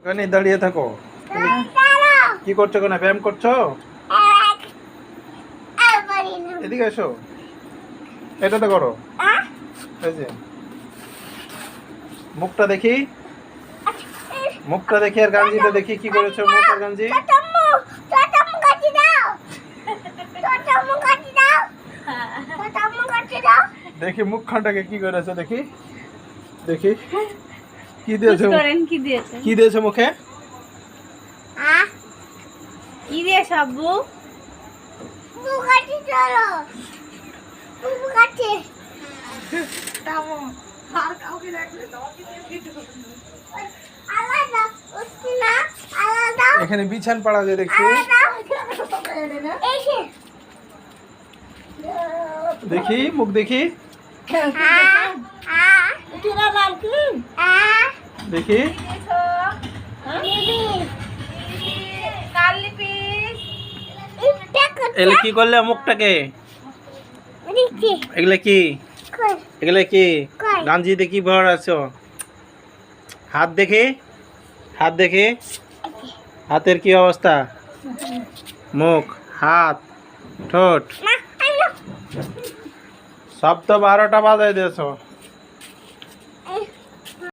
এখানে দাঁড়িয়ে থাকো। তুমি কি করছো? কেন ব্যায়াম করছো? এদিকে এসো, এটাতে করো। এই যে মুখটা দেখি, মুখটা দেখি আর গাঞ্জিটা দেখি কি করেছো মুখ আর গাঞ্জি। দেখি মুখখানটাকে কি করেছো দেখি, দেখি কি দিয়েছো, কি দিয়েছো মুখে? কি দিয়েছো আব্বু? এখানে বিছান পাড়া যে দেখছি, দেখি মুখ দেখি, দেখি এগুলো কি করলে মুখটাকে? এগুলো কি, এগুলো কি গাঞ্জিতে কি ভর আছো? হাত দেখি, হাত দেখি, হাতের কি অবস্থা? মুখ, হাত, ঠোঁট, সব তো 12টা বাজায় দিয়েছো।